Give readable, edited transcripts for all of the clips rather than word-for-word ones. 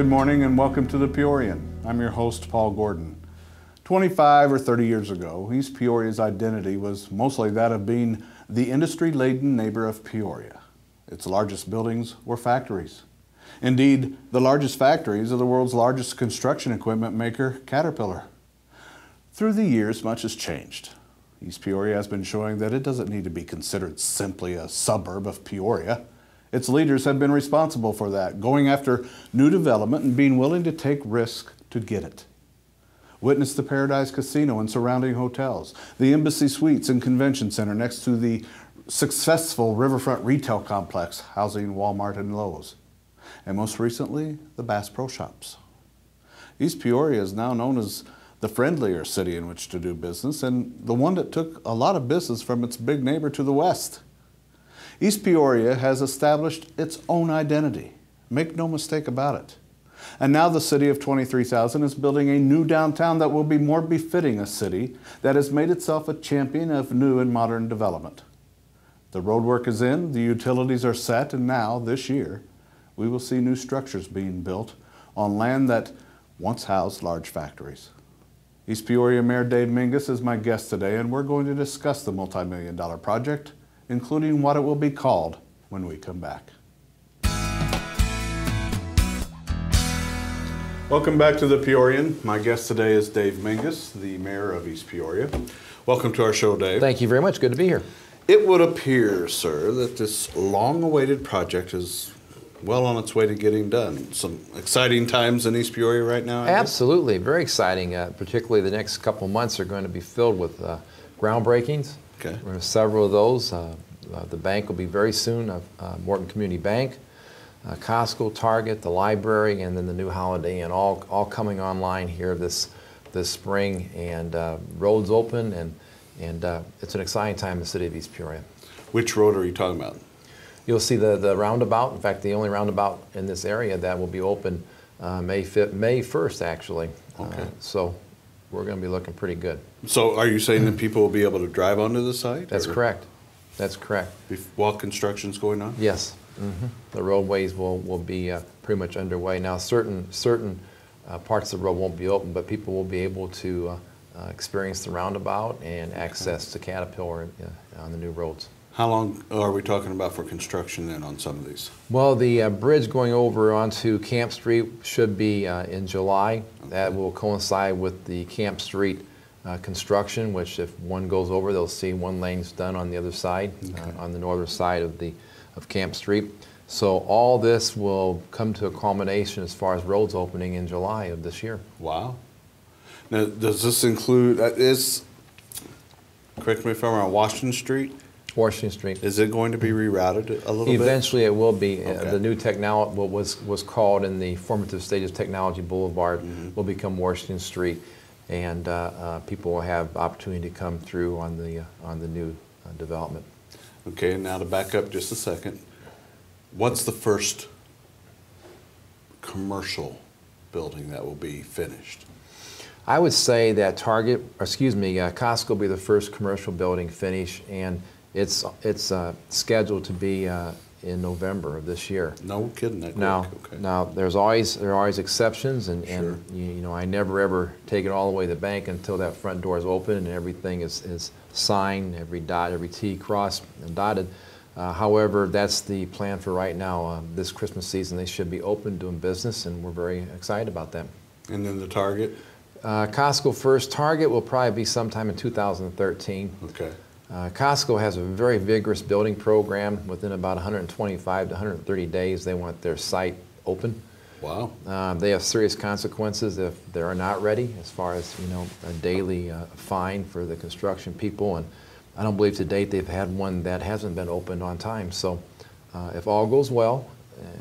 Good morning and welcome to the Peorian. I'm your host, Paul Gordon. 25 or 30 years ago, East Peoria's identity was mostly that of being the industry-laden neighbor of Peoria. Its largest buildings were factories. Indeed, the largest factories are the world's largest construction equipment maker, Caterpillar. Through the years, much has changed. East Peoria has been showing that it doesn't need to be considered simply a suburb of Peoria. Its leaders have been responsible for that, going after new development and being willing to take risk to get it. Witness the Paradise Casino and surrounding hotels, the Embassy Suites and Convention Center next to the successful Riverfront Retail Complex housing Walmart and Lowe's, and most recently, the Bass Pro Shops. East Peoria is now known as the friendlier city in which to do business and the one that took a lot of business from its big neighbor to the west. East Peoria has established its own identity. Make no mistake about it. And now the city of 23,000 is building a new downtown that will be more befitting a city that has made itself a champion of new and modern development. The roadwork is in, the utilities are set, and now, this year, we will see new structures being built on land that once housed large factories. East Peoria Mayor Dave Mingus is my guest today, and we're going to discuss the multi-million-dollar project, including what it will be called when we come back. Welcome back to the Peorian. My guest today is Dave Mingus, the mayor of East Peoria. Welcome to our show, Dave. Thank you very much. Good to be here. It would appear, sir, that this long-awaited project is well on its way to getting done. Some exciting times in East Peoria right now, I guess? Absolutely. Very exciting. Particularly the next couple months are going to be filled with groundbreakings. Okay. There are several of those. The bank will be very soon, Morton Community Bank, Costco, Target, the library, and then the new Holiday Inn, all coming online here this spring, and roads open, and it's an exciting time in the city of East Peoria. Which road are you talking about? You'll see the roundabout. In fact, the only roundabout in this area that will be open May 1st, actually. Okay. So we're going to be looking pretty good. So are you saying that people will be able to drive onto the site? That's correct. That's correct. While construction's going on? Yes. Mm-hmm. The roadways will be pretty much underway. Now, certain parts of the road won't be open, but people will be able to experience the roundabout and access to Caterpillar on the new roads. How long are we talking about for construction then on some of these? Well, the bridge going over onto Camp Street should be in July. Okay. That will coincide with the Camp Street construction, which if one goes over, they'll see one lane's done on the other side, okay, on the northern side of Camp Street. So all this will come to a culmination as far as roads opening in July of this year. Wow. Now, does this include, correct me if I'm wrong, Washington Street? Washington Street. Is it going to be rerouted a little bit? Eventually it will be. Okay. The new technology, what was called in the formative stages Technology Boulevard, will become Washington Street, and people will have opportunity to come through on the new development. Okay, and now to back up just a second, what's the first commercial building that will be finished? I would say that Costco will be the first commercial building finished, and it's scheduled to be in November of this year. No kidding, that quick. Okay. Now there are always exceptions, and Sure. you know, I never ever take it all the way to the bank until that front door is open and everything is signed, every dot, every T crossed and dotted. However, that's the plan for right now. This Christmas season, they should be open doing business, and we're very excited about that. And then the Target? Costco first. Target will probably be sometime in 2013. Okay. Costco has a very vigorous building program. Within about 125 to 130 days, they want their site open. Wow. They have serious consequences if they are not ready, as far as, you know, a daily fine for the construction people. And I don't believe to date they've had one that hasn't been opened on time. So if all goes well,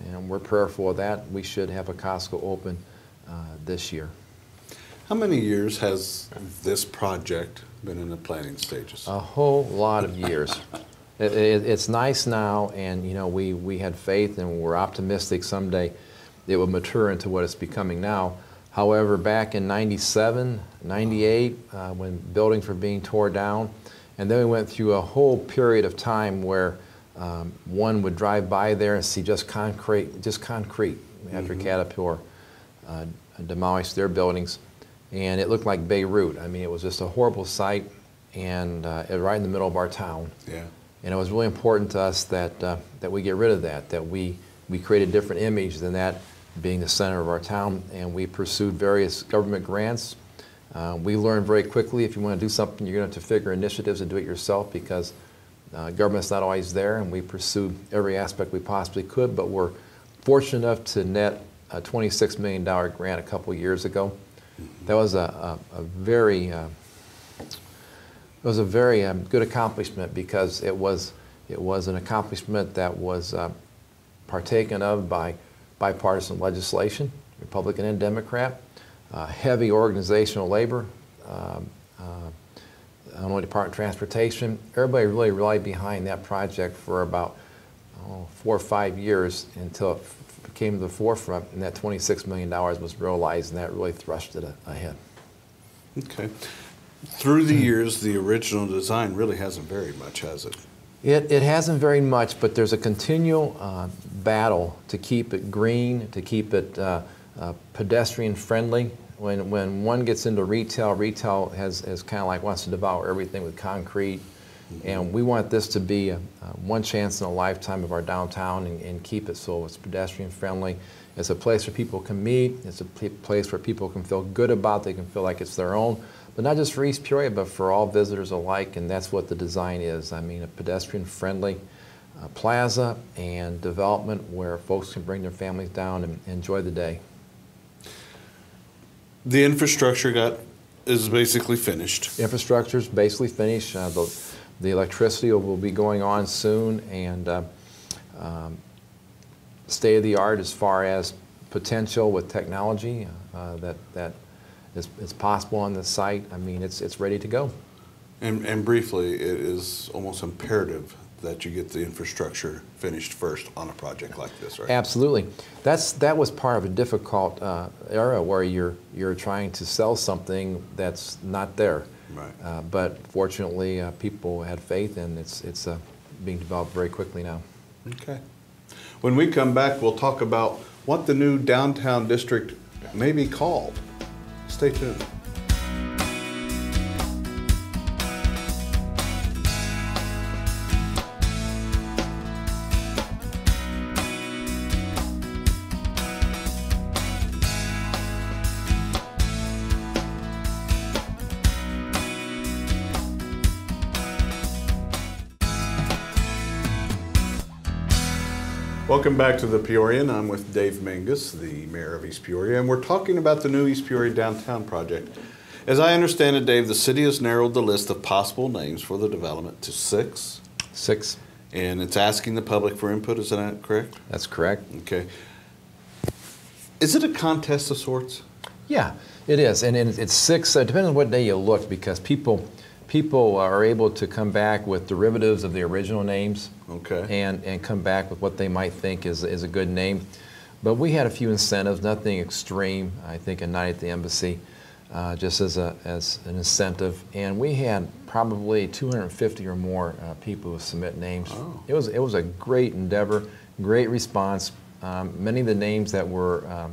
and we're prayerful of that, we should have a Costco open this year. How many years has this project been in the planning stages? A whole lot of years. It's nice now, and you know, we had faith and we're optimistic someday it will mature into what it's becoming now. However, back in 97, 98, when buildings were being torn down, and then we went through a whole period of time where one would drive by there and see just concrete after Caterpillar. demolished their buildings, and it looked like Beirut. I mean, it was just a horrible sight, and right in the middle of our town. Yeah. And it was really important to us that that we get rid of that we create a different image than that being the center of our town, and we pursued various government grants. We learned very quickly if you want to do something, you're going to have to figure initiatives and do it yourself, because government's not always there, and we pursued every aspect we possibly could, but we're fortunate enough to net a $26 million grant a couple years ago. That was a very good accomplishment, because it was an accomplishment that was partaken of by bipartisan legislation, Republican and Democrat, heavy organizational labor, Illinois Department of Transportation. Everybody really relied behind that project for about 4 or 5 years until it came to the forefront, and that $26 million was realized, and that really thrust it ahead. Okay. Through the years, the original design really hasn't varied much, has it? It hasn't very much, but there's a continual battle to keep it green, to keep it pedestrian friendly. When one gets into retail has kind of like wants to devour everything with concrete, and we want this to be one chance in a lifetime of our downtown, and keep it so it's pedestrian friendly. It's a place where people can meet. It's a place where people can feel good about. They can feel like it's their own. But not just for East Peoria, but for all visitors alike, and that's what the design is. I mean, a pedestrian-friendly plaza and development where folks can bring their families down and enjoy the day. The infrastructure is basically finished. Infrastructure's basically finished. The electricity will be going on soon, and state-of-the-art as far as potential with technology that is possible on the site. I mean, it's ready to go. And briefly, it is almost imperative that you get the infrastructure finished first on a project like this, right? Absolutely. That was part of a difficult era where you're trying to sell something that's not there. Right. But fortunately, people had faith, and it's being developed very quickly now. Okay. When we come back, we'll talk about what the new downtown district may be called. Stay tuned. Welcome back to the Peorian. I'm with Dave Mingus, the mayor of East Peoria, and we're talking about the new East Peoria downtown project. As I understand it, Dave, the city has narrowed the list of possible names for the development to 6. 6. And it's asking the public for input, is that correct? That's correct. Okay. Is it a contest of sorts? Yeah, it is, and it's 6. Depending on what day you look, because people are able to come back with derivatives of the original names. Okay. And come back with what they might think is a good name. But we had a few incentives, nothing extreme. I think a night at the embassy, just as an incentive. And we had probably 250 or more people who submit names. Oh. It was a great endeavor, great response. Many of the names that were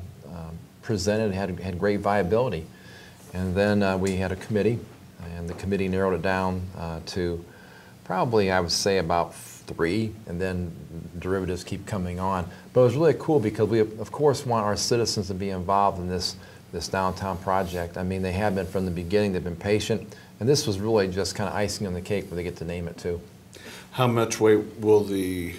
presented had great viability. And then we had a committee, and the committee narrowed it down to probably, I would say, about 3, and then derivatives keep coming on. But it was really cool because we, of course, want our citizens to be involved in this downtown project. I mean, they have been from the beginning. They've been patient, and this was really just kind of icing on the cake where they get to name it too. How much weight will the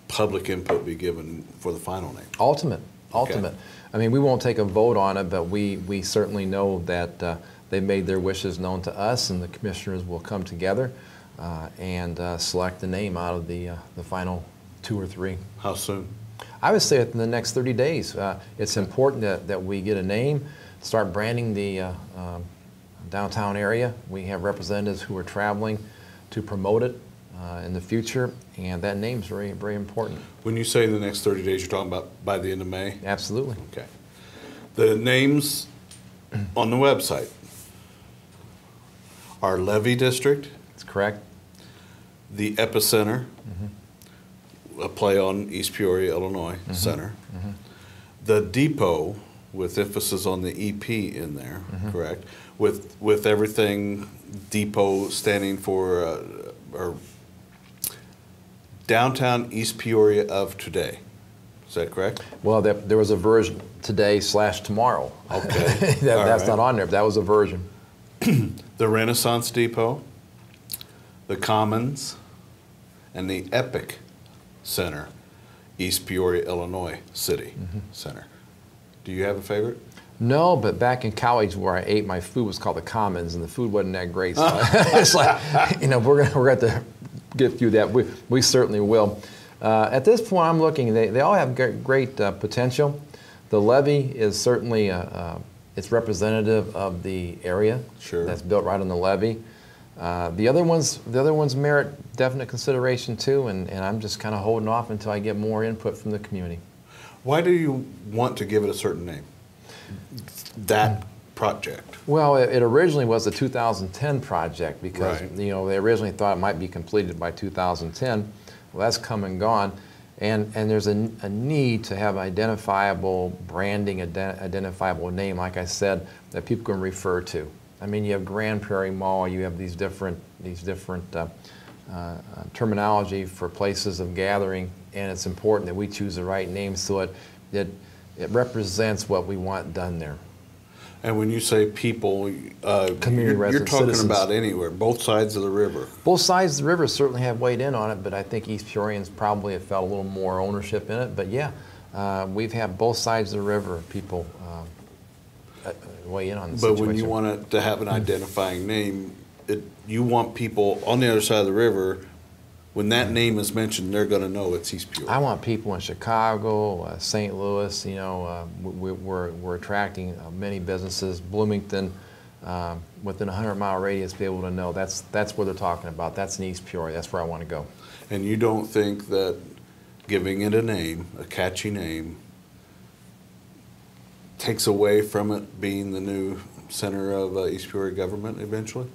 public input be given for the final name? Ultimate. Okay. I mean, we won't take a vote on it, but we certainly know that they made their wishes known to us, and the commissioners will come together and select the name out of the final 2 or 3. How soon? I would say within the next 30 days. It's important that we get a name, start branding the downtown area. We have representatives who are traveling to promote it in the future, and that name's very, very important. When you say the next 30 days, you're talking about by the end of May? Absolutely. Okay. The names on the website are Levy District. That's correct. The Epicenter, a play on East Peoria, Illinois Center. The Depot, with emphasis on the EP in there, correct? With everything depot standing for or downtown East Peoria of today. Is that correct? Well, there was a version today/tomorrow. Okay. That's not on there, but that was a version. The Renaissance Depot, the Commons, and the Epic Center, East Peoria, Illinois City Center. Do you have a favorite? No, but back in college where I ate, my food was called the Commons, and the food wasn't that great. So it's like, we're going to get through that. We certainly will. At this point, I'm looking. They all have great potential. The levee is certainly it's representative of the area. Sure. That's built right on the levee. The other ones merit definite consideration too, and I'm just kind of holding off until I get more input from the community. Why do you want to give it a certain name? That project. Well, it originally was a 2010 project because Right. they originally thought it might be completed by 2010. Well, that's come and gone, and there's a need to have identifiable branding, identifiable name, like I said, that people can refer to. I mean, you have Grand Prairie Mall, you have these different terminology for places of gathering, and it's important that we choose the right name so it represents what we want done there. And when you say people, Community you're residents, talking citizens. about anywhere, both sides of the river. Both sides of the river certainly have weighed in on it, but I think East Peorians probably have felt a little more ownership in it. But yeah, we've had both sides of the river people weigh in on the situation. But when you want it to have an identifying name, you want people on the other side of the river, when that name is mentioned, they're going to know it's East Peoria. I want people in Chicago, St. Louis. We're attracting many businesses. Bloomington, within a 100-mile radius, be able to know that's what they're talking about. That's in East Peoria. That's where I want to go. And you don't think that giving it a name, a catchy name, takes away from it being the new center of East Peoria government eventually?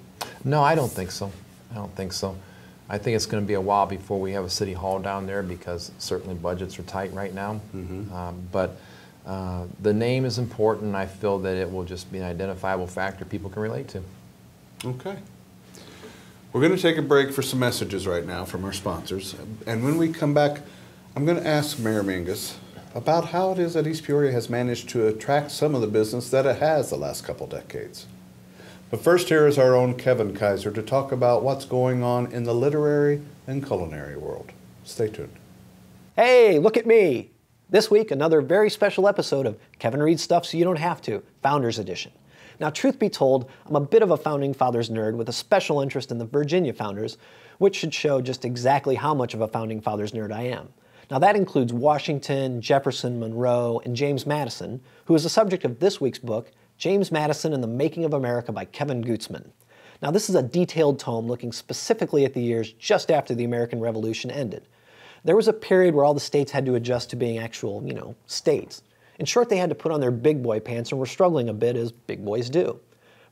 No, I don't think so. I don't think so. I think it's going to be a while before we have a city hall down there because certainly budgets are tight right now. But the name is important. I feel that it will just be an identifiable factor people can relate to. Okay. We're going to take a break for some messages right now from our sponsors. And when we come back, I'm going to ask Mayor Mingus about how it is that East Peoria has managed to attract some of the business that it has the last couple decades. But first, here is our own Kevin Kaiser to talk about what's going on in the literary and culinary world. Stay tuned. Hey, look at me! This week, another very special episode of Kevin Reads Stuff So You Don't Have To, Founders Edition. Now, truth be told, I'm a bit of a Founding Fathers nerd with a special interest in the Virginia founders, which should show just exactly how much of a Founding Fathers nerd I am. Now, that includes Washington, Jefferson, Monroe, and James Madison, who is the subject of this week's book, James Madison and the Making of America by Kevin Gutzman. Now, this is a detailed tome looking specifically at the years just after the American Revolution ended. There was a period where all the states had to adjust to being actual, states. In short, they had to put on their big boy pants and were struggling a bit, as big boys do.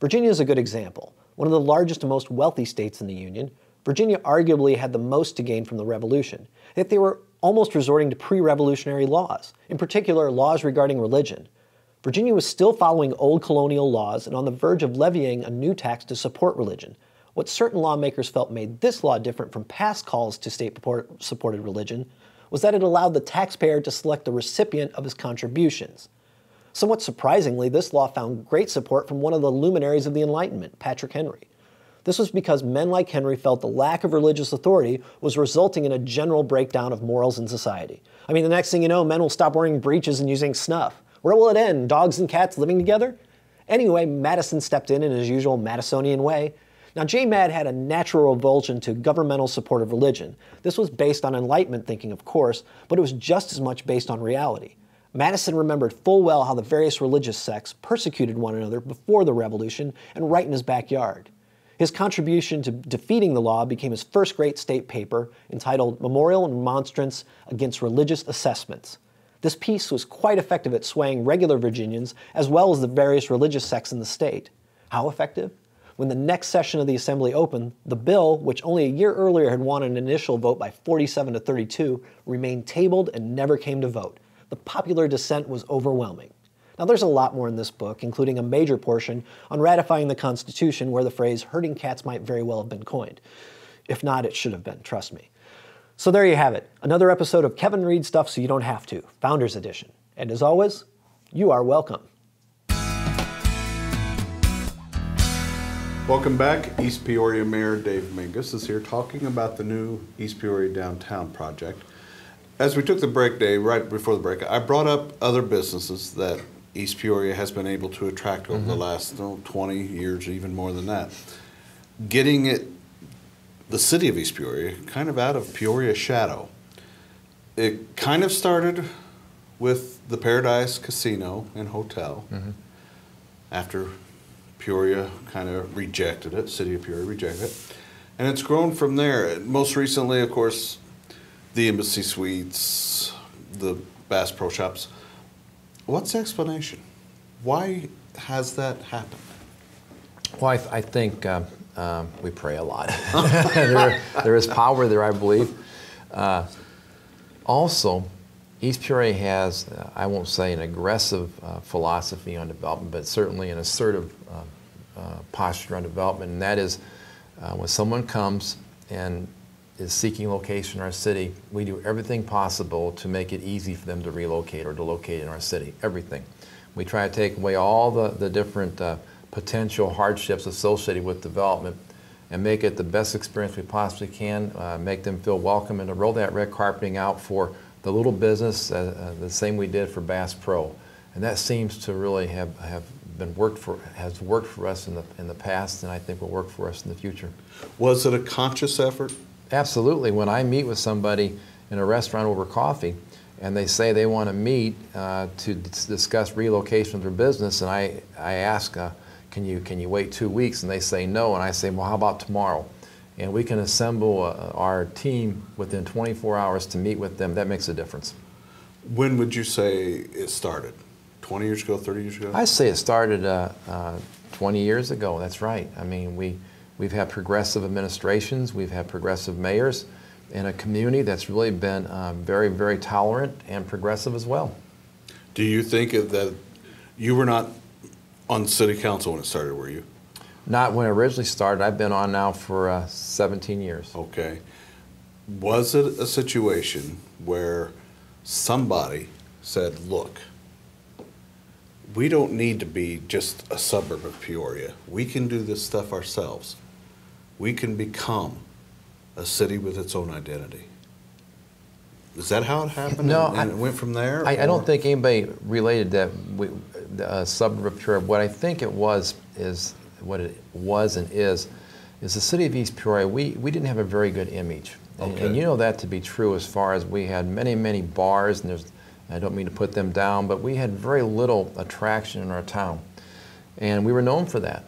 Virginia is a good example. One of the largest and most wealthy states in the Union, Virginia arguably had the most to gain from the Revolution, yet they were almost resorting to pre-revolutionary laws, in particular laws regarding religion. Virginia was still following old colonial laws and on the verge of levying a new tax to support religion. What certain lawmakers felt made this law different from past calls to state-supported religion was that it allowed the taxpayer to select the recipient of his contributions. Somewhat surprisingly, this law found great support from one of the luminaries of the Enlightenment, Patrick Henry. This was because men like Henry felt the lack of religious authority was resulting in a general breakdown of morals in society. I mean, the next thing you know, men will stop wearing breeches and using snuff. Where will it end? Dogs and cats living together? Anyway, Madison stepped in his usual Madisonian way. Now, J-Mad had a natural revulsion to governmental support of religion. This was based on Enlightenment thinking, of course, but it was just as much based on reality. Madison remembered full well how the various religious sects persecuted one another before the Revolution and right in his backyard. His contribution to defeating the law became his first great state paper, entitled Memorial and Remonstrance Against Religious Assessments. This piece was quite effective at swaying regular Virginians as well as the various religious sects in the state. How effective? When the next session of the Assembly opened, the bill, which only a year earlier had won an initial vote by 47 to 32, remained tabled and never came to vote. The popular dissent was overwhelming. Now, there's a lot more in this book, including a major portion on ratifying the Constitution where the phrase herding cats might very well have been coined. If not, it should have been, trust me. So there you have it, another episode of Kevin Reads Stuff So You Don't Have To, Founders Edition. And as always, you are welcome. Welcome back. East Peoria Mayor Dave Mingus is here talking about the new East Peoria Downtown project. As we took the break, Dave, right before the break, I brought up other businesses that East Peoria has been able to attract over the last 20 years, even more than that. Getting the city of East Peoria kind of out of Peoria's shadow. It kind of started with the Paradise Casino and Hotel after Peoria kind of rejected it, city of Peoria rejected it. And it's grown from there. Most recently, of course, the Embassy Suites, the Bass Pro Shops. What's the explanation? Why has that happened? Well, I think we pray a lot. there is power there, I believe. Also, East Peoria has, I won't say an aggressive philosophy on development, but certainly an assertive posture on development, and that is when someone comes and is seeking location in our city, we do everything possible to make it easy for them to relocate or to locate in our city, everything. We try to take away all the different potential hardships associated with development and make it the best experience we possibly can, make them feel welcome, and to roll that red carpeting out for the little business, the same we did for Bass Pro. And that seems to really has worked for us in the past, and I think will work for us in the future. Was it a conscious effort? Absolutely. When I meet with somebody in a restaurant over coffee and they say they want to meet to discuss relocation of their business, and I ask, can you wait 2 weeks? And they say no, and I say, well, how about tomorrow? And we can assemble our team within 24 hours to meet with them. That makes a difference. When would you say it started? 20 years ago, 30 years ago? I say it started 20 years ago. That's right. I mean, we've had progressive administrations, we've had progressive mayors, in a community that's really been very, very tolerant and progressive as well. Do you think that you were not on city council when it started, were you? Not when it originally started. I've been on now for 17 years. Okay. Was it a situation where somebody said, look, we don't need to be just a suburb of Peoria. We can do this stuff ourselves. We can become a city with its own identity. Is that how it happened? No, and it went from there? I don't think anybody related that the suburb of Peoria. What I think it was is what it was and is the city of East Peoria. We didn't have a very good image, and you know that to be true as far as we had many bars, and I don't mean to put them down, but we had very little attraction in our town, and we were known for that.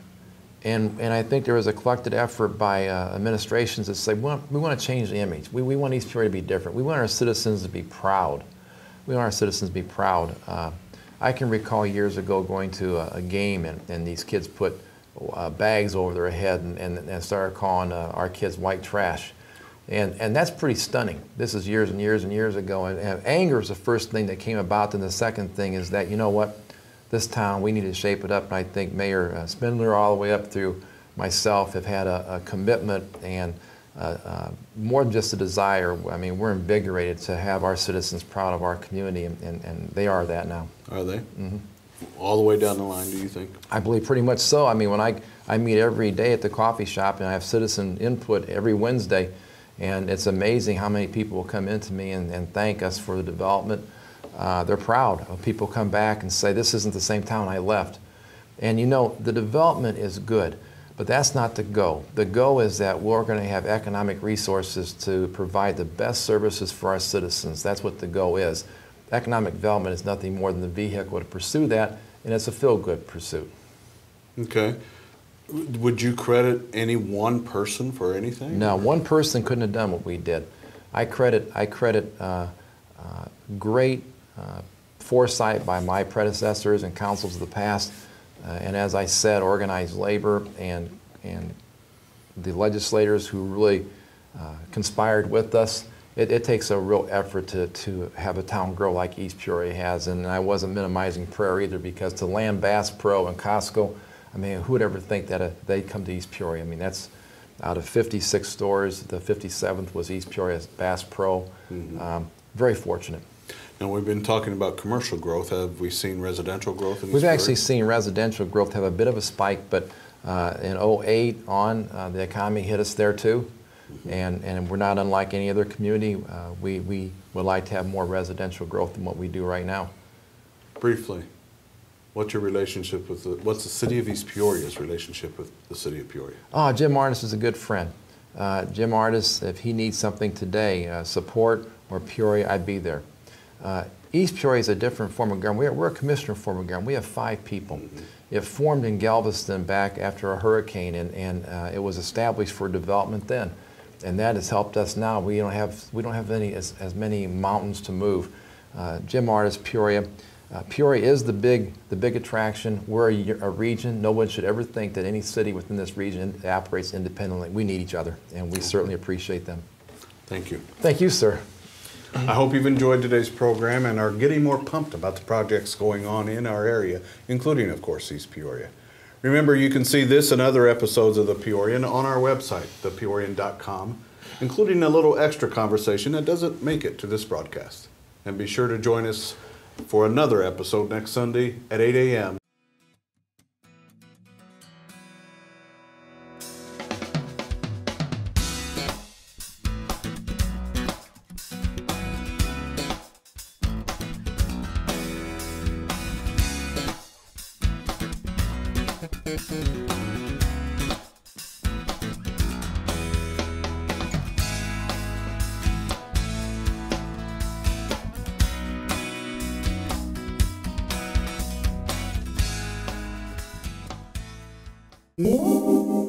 And I think there was a collected effort by administrations that say, we want to change the image. We want East Peoria to be different. We want our citizens to be proud. We want our citizens to be proud. I can recall years ago going to a game and these kids put bags over their head and started calling our kids white trash. And that's pretty stunning. This is years and years and years ago. And anger is the first thing that came about. And the second thing is that, you know what? This town, we need to shape it up, and I think Mayor Spindler all the way up through myself have had a commitment and more than just a desire. I mean, we're invigorated to have our citizens proud of our community, and they are that now. Are they? Mm-hmm. All the way down the line, do you think? I believe pretty much so. I mean, when I meet every day at the coffee shop, and I have citizen input every Wednesday, and it's amazing how many people will come into me and thank us for the development. They're proud. People come back and say, this isn't the same town I left. And you know, the development is good, but that's not the go. The go is that we're going to have economic resources to provide the best services for our citizens. That's what the go is. Economic development is nothing more than the vehicle to pursue that, and it's a feel-good pursuit. Okay. Would you credit any one person for anything? No, one person couldn't have done what we did. I credit great foresight by my predecessors and councils of the past, and as I said, organized labor and the legislators who really conspired with us it takes a real effort to have a town grow like East Peoria has, and I wasn't minimizing Prairie either, because to land Bass Pro and Costco, I mean, who would ever think that they'd come to East Peoria? I mean, that's out of 56 stores, the 57th was East Peoria's Bass Pro. Very fortunate. Now, we've been talking about commercial growth. Have we seen residential growth in East We've Peoria? actually seen residential growth have a bit of a spike, but in '08 on, the economy hit us there too. And we're not unlike any other community. We would like to have more residential growth than what we do right now. Briefly, what's your relationship with what's the city of East Peoria's relationship with the city of Peoria? Oh, Jim Artis is a good friend. Jim Artis, if he needs something today, support or Peoria, I'd be there. East Peoria is a different form of government. We're a commissioner form of government. We have 5 people. It formed in Galveston back after a hurricane, and it was established for development then. And that has helped us now. We don't have as many mountains to move. Jim Artis, Peoria. Peoria is the big attraction. We're a region. No one should ever think that any city within this region operates independently. We need each other, and we certainly appreciate them. Thank you. Thank you, sir. I hope you've enjoyed today's program and are getting more pumped about the projects going on in our area, including, of course, East Peoria. Remember, you can see this and other episodes of The Peorian on our website, thepeorian.com, including a little extra conversation that doesn't make it to this broadcast. And be sure to join us for another episode next Sunday at 8 a.m. Música